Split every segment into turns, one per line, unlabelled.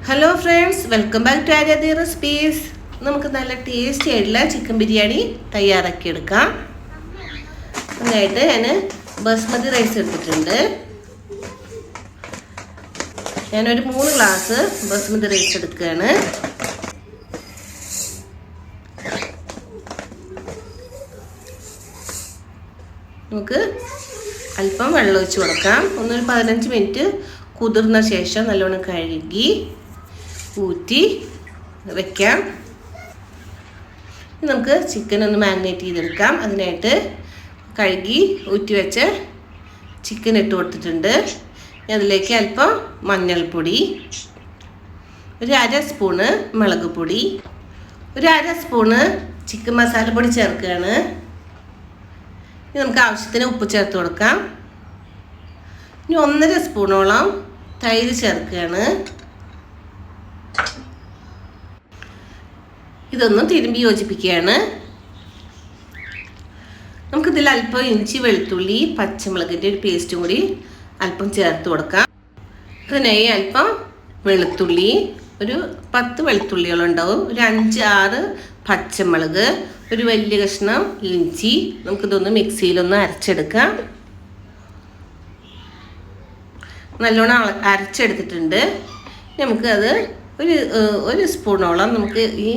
Hello friends, welcome back to Aryadi recipes. നമുക്ക് നല്ല tasty ആയിട്ടുള്ള ചിക്കൻ ബിരിയാണി തയ്യാറാക്കിയെടുക്കാം. അതിനായിട്ട് ഞാൻ ബസ്മതി റൈസ് എടുത്തിട്ടുണ്ട്. ഞാനൊരു 3 ഗ്ലാസ് ബസ്മതി റൈസ് എടുക്കുകയാണ്. നമുക്ക് അല്പം വെള്ളം ഒഴിച്ച് കൊടുക്കാം. ഒന്നൊരു 15 മിനിറ്റ് കുതിർന്ന ശേഷം നല്ലോണം കഴുകി ഊറ്റി വെക്കാം. നമുക്ക് ചിക്കൻ ഒന്ന് മാരിനേറ്റ് ചെയ്തെടുക്കാം. അതിനായിട്ട് കഴുകി ഊറ്റി വെച്ച് ചിക്കൻ ഇട്ട് കൊടുത്തിട്ടുണ്ട്. അതിലേക്ക് അല്പം മഞ്ഞൾപ്പൊടി, ഒരു 1/2 സ്പൂണ് മുളക് പൊടി, ഒരു 1/2 സ്പൂണ് ചിക്കൻ മസാലപ്പൊടി ചേർക്കുകയാണ്. ഇനി നമുക്ക് ആവശ്യത്തിന് ഉപ്പ് ചേർത്ത് കൊടുക്കാം. ഇനി 1.5 സ്പൂണോളം തൈര് ചേർക്കുകയാണ്. ഇതൊന്നും തിരുമ്പി യോജിപ്പിക്കുകയാണ്. നമുക്കിതിൽ അല്പം ഇഞ്ചി, വെളുത്തുള്ളി, പച്ചമുളകിൻ്റെ ഒരു പേസ്റ്റും കൂടി അല്പം ചേർത്ത് കൊടുക്കാം. അതിനായി അല്പം വെളുത്തുള്ളി, ഒരു 10 വെളുത്തുള്ളികളുണ്ടാവും, ഒരു 5-6 പച്ചമുളക്, ഒരു വലിയ കഷ്ണം ഇഞ്ചി. നമുക്കിതൊന്ന് മിക്സിയിലൊന്ന് അരച്ചെടുക്കാം. നല്ലോണം അരച്ചെടുത്തിട്ടുണ്ട്. നമുക്കത് ഒരു സ്പൂണോളം നമുക്ക് ഈ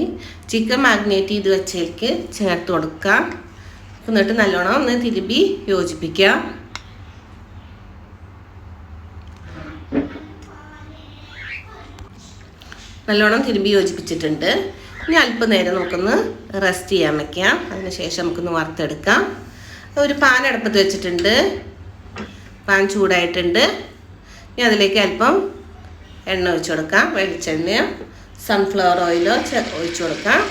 ചിക്കൻ മാഗ്നേറ്റ് ചെയ്ത് വെച്ചതിലേക്ക് ചേർത്ത് കൊടുക്കാം. എന്നിട്ട് നല്ലോണം ഒന്ന് തിരുമ്പി യോജിപ്പിക്കാം. നല്ലോണം തിരുമ്പി യോജിപ്പിച്ചിട്ടുണ്ട്. ഇനി അല്പം നേരം നമുക്കൊന്ന് റെസ്റ്റ് ചെയ്യാൻ വയ്ക്കാം. അതിനുശേഷം നമുക്കൊന്ന് വറുത്തെടുക്കാം. ഒരു പാൻ അടുപ്പത്ത് വെച്ചിട്ടുണ്ട്. പാൻ ചൂടായിട്ടുണ്ട്. ഇനി അതിലേക്ക് അല്പം എണ്ണ ഒഴിച്ച് കൊടുക്കാം. വെളിച്ചെണ്ണയോ സൺഫ്ലവർ ഓയിലോ ഒഴിച്ച് കൊടുക്കാം.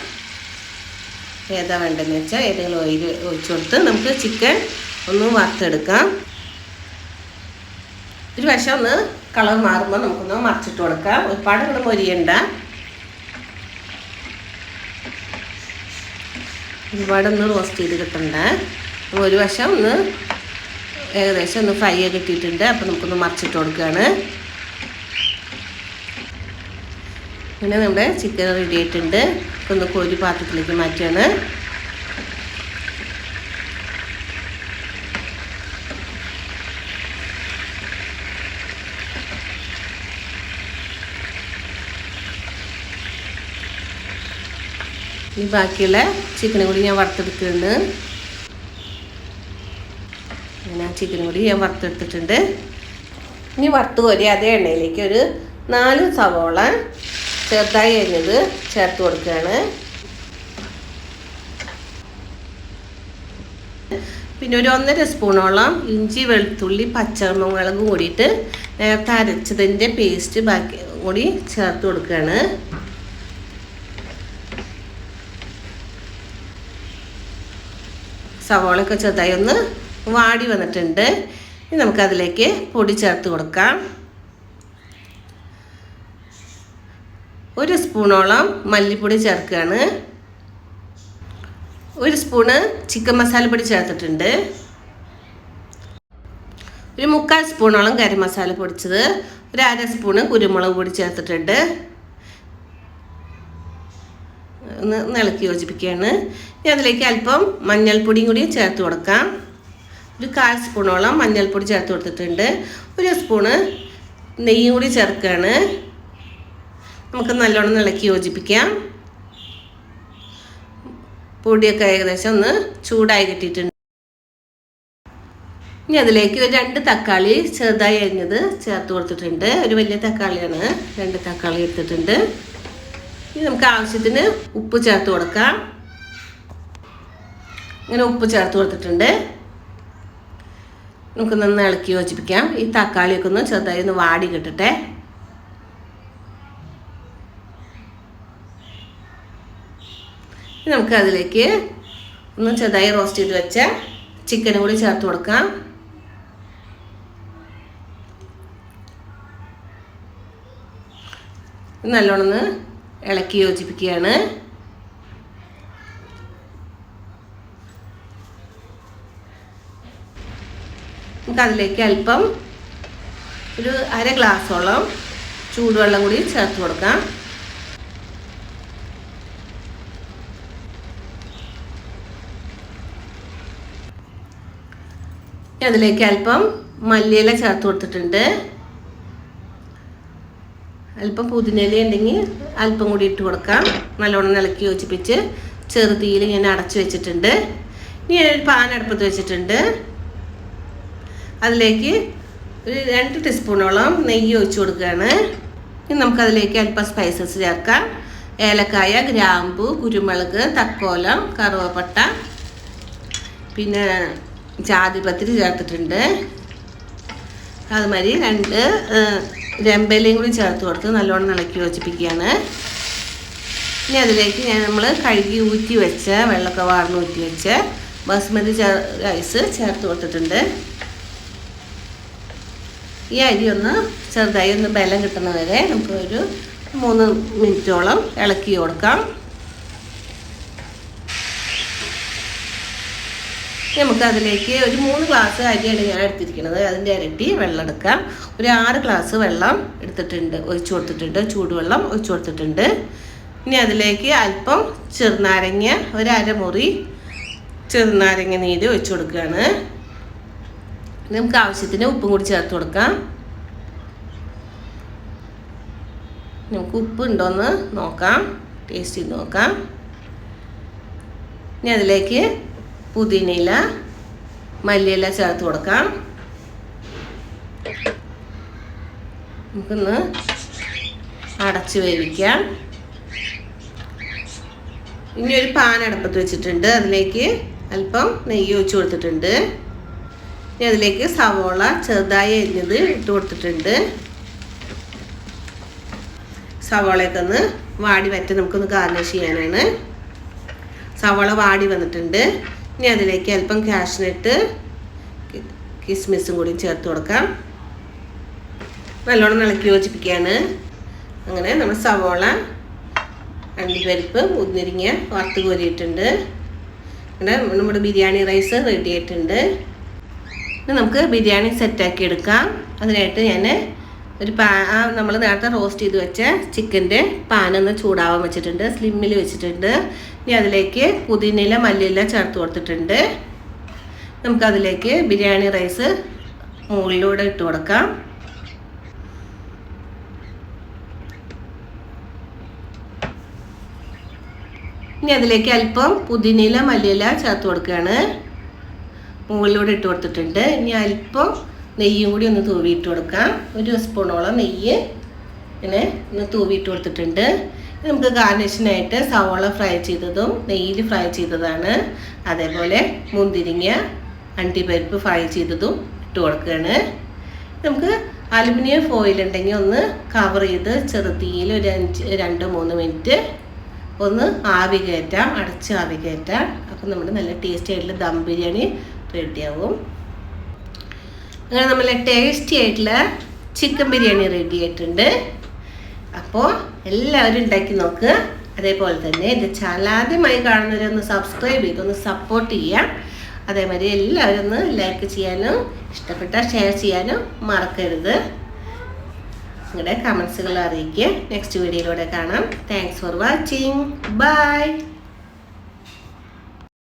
ഏതാ വേണ്ടതെന്ന് വെച്ചാൽ ഏതെങ്കിലും ഓയിൽ ഒഴിച്ച് കൊടുത്ത് നമുക്ക് ചിക്കൻ ഒന്ന് വറുത്തെടുക്കാം. ഒരു വശം ഒന്ന് കളർ മാറുമ്പോൾ നമുക്കൊന്ന് മറിച്ചിട്ട് കൊടുക്കാം. ഒരുപാട് നമ്മൾ മൊരിയണ്ട. ഒരുപാടൊന്ന് റോസ്റ്റ് ചെയ്ത് കിട്ടണ്ട. ഒരു വശം ഒന്ന് ഏകദേശം ഒന്ന് ഫ്രൈ ആക്കി ഇട്ടിട്ടുണ്ട്. അപ്പോൾ നമുക്കൊന്ന് മറിച്ചിട്ട് കൊടുക്കുകയാണ്. പിന്നെ നമ്മുടെ ചിക്കൻ റെഡി ആയിട്ടുണ്ട്. ഒന്ന് കോരി പാത്രത്തിലേക്ക് മാറ്റുകയാണ്. ഈ ബാക്കിയുള്ള ചിക്കനും കൂടി ഞാൻ വറുത്തെടുക്കുന്നുണ്ട്. അങ്ങനെ ആ ചിക്കനും കൂടി ഞാൻ വറുത്തെടുത്തിട്ടുണ്ട്. ഇനി വറുത്ത് കോരി അതേ എണ്ണയിലേക്ക് ഒരു 4 സവോള ചെറുതായി അരിഞ്ഞത് ചേർത്ത് കൊടുക്കുകയാണ്. പിന്നെ ഒരു 1.5 സ്പൂണോളം ഇഞ്ചി, വെളുത്തുള്ളി, പച്ചമുളകും കൂടിയിട്ട് നേരത്തെ അരച്ചതിൻ്റെ പേസ്റ്റ് ബാക്കി കൂടി ചേർത്ത് കൊടുക്കുകയാണ്. സവോളയൊക്കെ ചെറുതായി ഒന്ന് വാടി വന്നിട്ടുണ്ട്. ഇനി നമുക്കതിലേക്ക് പൊടി ചേർത്ത് കൊടുക്കാം. 1 സ്പൂണോളം മല്ലിപ്പൊടി ചേർക്കുകയാണ്. 1 സ്പൂണ് ചിക്കൻ മസാലപ്പൊടി ചേർത്തിട്ടുണ്ട്. ഒരു 3/4 സ്പൂണോളം ഗരം മസാല പൊടിച്ചത്, ഒരു 1/2 സ്പൂണ് കുരുമുളക് പൊടി ചേർത്തിട്ടുണ്ട്. ഒന്ന് ഇളക്കി യോജിപ്പിക്കുകയാണ്. ഇനി അതിലേക്ക് അല്പം മഞ്ഞൾപ്പൊടിയും കൂടി ചേർത്ത് കൊടുക്കാം. ഒരു 1/4 സ്പൂണോളം മഞ്ഞൾപ്പൊടി ചേർത്ത് കൊടുത്തിട്ടുണ്ട്. 1 സ്പൂണ് നെയ്യും കൂടി ചേർക്കുകയാണ്. നമുക്ക് നല്ലോണം ഇളക്കി യോജിപ്പിക്കാം. പൊടിയൊക്കെ ഏകദേശം ഒന്ന് ചൂടായി കിട്ടിയിട്ടുണ്ട്. ഇനി അതിലേക്ക് ഒരു 2 തക്കാളി ചെറുതായി അരിഞ്ഞത് ചേർത്ത് കൊടുത്തിട്ടുണ്ട്. ഒരു വലിയ തക്കാളിയാണ്, 2 തക്കാളി എടുത്തിട്ടുണ്ട്. ഇനി നമുക്ക് ആവശ്യത്തിന് ഉപ്പ് ചേർത്ത് കൊടുക്കാം. ഇങ്ങനെ ഉപ്പ് ചേർത്ത് കൊടുത്തിട്ടുണ്ട്. നമുക്ക് നന്നായി ഇളക്കി യോജിപ്പിക്കാം. ഈ തക്കാളിയൊക്കെ ഒന്ന് ചെറുതായി ഒന്ന് വാടി കിട്ടട്ടെ. നമുക്ക് അതിലേക്ക് ഒന്ന് ചെറുതായി റോസ്റ്റ് ചെയ്ത് വെച്ച ചിക്കനും കൂടി ചേർത്ത് കൊടുക്കാം. നല്ലോണം ഒന്ന് ഇളക്കി യോജിപ്പിക്കുകയാണ്. നമുക്ക് അതിലേക്ക് അല്പം ഒരു 1/2 ഗ്ലാസോളം ചൂടുവെള്ളം കൂടി ചേർത്ത് കൊടുക്കാം. അതിലേക്ക് അല്പം മല്ലിയില ചേർത്ത് കൊടുത്തിട്ടുണ്ട്. അല്പം പുതിനയില ഉണ്ടെങ്കിൽ അല്പം കൂടി ഇട്ട് കൊടുക്കാം. നല്ലോണം ഇളക്കി യോജിപ്പിച്ച് ചെറുതീയിൽ ഞാൻ അടച്ചു വെച്ചിട്ടുണ്ട്. ഇനി ഞാനൊരു പാൻ അടുപ്പത്ത് വെച്ചിട്ടുണ്ട്. അതിലേക്ക് ഒരു 2 ടീസ്പൂണോളം നെയ്യ് ഒഴിച്ച് കൊടുക്കുകയാണ്. ഇനി നമുക്കതിലേക്ക് അല്പം സ്പൈസസ് ചേർക്കാം. ഏലക്കായ, ഗ്രാമ്പു, കുരുമുളക്, തക്കോലം, കറുവപ്പട്ട, പിന്നെ ജാതിപത്രി ചേർത്തിട്ടുണ്ട്. അതുമാതിരി 2 രമ്പലയും കൂടി ചേർത്ത് കൊടുത്ത് നല്ലോണം ഇളക്കി യോജിപ്പിക്കുകയാണ്. ഇനി അതിലേക്ക് നമ്മൾ കഴുകി ഊറ്റി വെച്ച വെള്ളമൊക്കെ വാർന്ന് ഊറ്റി വെച്ച ബസ്മതി റൈസ് ചേർത്ത് കൊടുത്തിട്ടുണ്ട്. ഈ അരി ഒന്ന് ചെറുതായി ഒന്ന് ബലം കിട്ടുന്ന വരെ നമുക്ക് ഒരു 3 മിനിറ്റോളം ഇളക്കി കൊടുക്കാം. നമുക്ക് അതിലേക്ക് ഒരു 3 ഗ്ലാസ് അരിയാണ് ഞാൻ എടുത്തിരിക്കുന്നത്. അതിൻ്റെ ഇരട്ടി വെള്ളം എടുക്കാം. ഒരു 6 ഗ്ലാസ് വെള്ളം എടുത്തിട്ടുണ്ട്, ഒഴിച്ചു കൊടുത്തിട്ടുണ്ട്. ചൂടുവെള്ളം ഒഴിച്ചു കൊടുത്തിട്ടുണ്ട്. ഇനി അതിലേക്ക് അല്പം ചെറുനാരങ്ങ, ഒരു അരമുറി ചെറുനാരങ്ങ നീര് ഒഴിച്ചു കൊടുക്കുകയാണ്. നമുക്ക് ആവശ്യത്തിന് ഉപ്പും കൂടി ചേർത്ത് കൊടുക്കാം. നമുക്ക് ഉപ്പ് ഉണ്ടോയെന്ന് നോക്കാം, ടേസ്റ്റ് ചെയ്ത് നോക്കാം. ഇനി അതിലേക്ക് പുതിനയില, മല്ലിയില ചേർത്ത് കൊടുക്കാം. നമുക്കൊന്ന് അടച്ച് വേവിക്കാം. ഇനി ഒരു പാൻ അടുപ്പത്ത് വെച്ചിട്ടുണ്ട്. അതിലേക്ക് അല്പം നെയ്യ് ഒഴിച്ച് കൊടുത്തിട്ടുണ്ട്. ഇനി അതിലേക്ക് സവോള ചെറുതായി അരിഞ്ഞത് ഇട്ട് കൊടുത്തിട്ടുണ്ട്. സവോളയൊക്കെ ഒന്ന് വാടി വറ്റി നമുക്കൊന്ന് ഗാർണിഷ് ചെയ്യാനാണ്. സവോള വാടി വന്നിട്ടുണ്ട്. ഇനി അതിലേക്ക് അല്പം കാഷ്നട്ട്, കിസ്മിസും കൂടി ചേർത്ത് കൊടുക്കാം. നല്ലോണം ഇളക്കി യോജിപ്പിക്കുകയാണ്. അങ്ങനെ നമ്മൾ സവോള, അണ്ടിപ്പരിപ്പ്, മുന്തിരിങ്ങ വറുത്ത് കോരിയിട്ടുണ്ട്. അങ്ങനെ നമ്മുടെ ബിരിയാണി റൈസ് റെഡി ആയിട്ടുണ്ട്. നമുക്ക് ബിരിയാണി സെറ്റാക്കി എടുക്കാം. അതിനായിട്ട് ഞാൻ ഒരു നമ്മൾ നേരത്തെ റോസ്റ്റ് ചെയ്ത് വെച്ച ചിക്കൻ്റെ പാനൊന്ന് ചൂടാവാൻ വെച്ചിട്ടുണ്ട്. സ്ലിമ്മിൽ വെച്ചിട്ടുണ്ട്. ഇനി അതിലേക്ക് പുതിനയില, മല്ലിയില ചേർത്ത് കൊടുത്തിട്ടുണ്ട്. നമുക്കതിലേക്ക് ബിരിയാണി റൈസ് മുകളിലൂടെ ഇട്ട് കൊടുക്കാം. ഇനി അതിലേക്ക് അല്പം പുതിനയില, മല്ലിയില ചേർത്ത് കൊടുക്കുകയാണ്. മുകളിലൂടെ ഇട്ട് കൊടുത്തിട്ടുണ്ട്. ഇനി അല്പം നെയ്യും കൂടി ഒന്ന് തൂവിയിട്ട് കൊടുക്കാം. 1 സ്പൂണോളം നെയ്യ് ഇങ്ങനെ ഒന്ന് തൂവിയിട്ട് കൊടുത്തിട്ടുണ്ട്. നമുക്ക് ഗാർണിഷിനായിട്ട് സവോള ഫ്രൈ ചെയ്തതും നെയ്യിൽ ഫ്രൈ ചെയ്തതാണ്. അതേപോലെ മുന്തിരിങ്ങ, അണ്ടിപ്പരിപ്പ് ഫ്രൈ ചെയ്തതും ഇട്ട് കൊടുക്കുകയാണ്. നമുക്ക് അലുമിനിയം ഫോയിൽ ഉണ്ടെങ്കിൽ ഒന്ന് കവർ ചെയ്ത് ചെറുതീയിൽ ഒരു 2-3 മിനിറ്റ് ഒന്ന് ആവി കയറ്റാം, അടച്ച് ആവി കയറ്റാം. അപ്പം നമ്മുടെ നല്ല ടേസ്റ്റി ആയിട്ടുള്ള ദം ബിരിയാണി റെഡിയാവും. അങ്ങനെ നമ്മളെ ടേസ്റ്റി ആയിട്ടുള്ള ചിക്കൻ ബിരിയാണി റെഡി ആയിട്ടുണ്ട്. അപ്പോൾ എല്ലാവരും ഉണ്ടാക്കി നോക്കുക. അതേപോലെ തന്നെ എൻ്റെ ചാനൽ ആദ്യമായി കാണുന്നവരൊന്ന് സബ്സ്ക്രൈബ് ചെയ്ത് ഒന്ന് സപ്പോർട്ട് ചെയ്യാം. അതേമാതിരി എല്ലാവരും ഒന്ന് ലൈക്ക് ചെയ്യാനും ഇഷ്ടപ്പെട്ടാൽ ഷെയർ ചെയ്യാനും മറക്കരുത്. നിങ്ങളുടെ കമൻസുകൾ അറിയിക്കുക. നെക്സ്റ്റ് വീഡിയോയിലൂടെ കാണാം. Thanks for watching. ബൈ.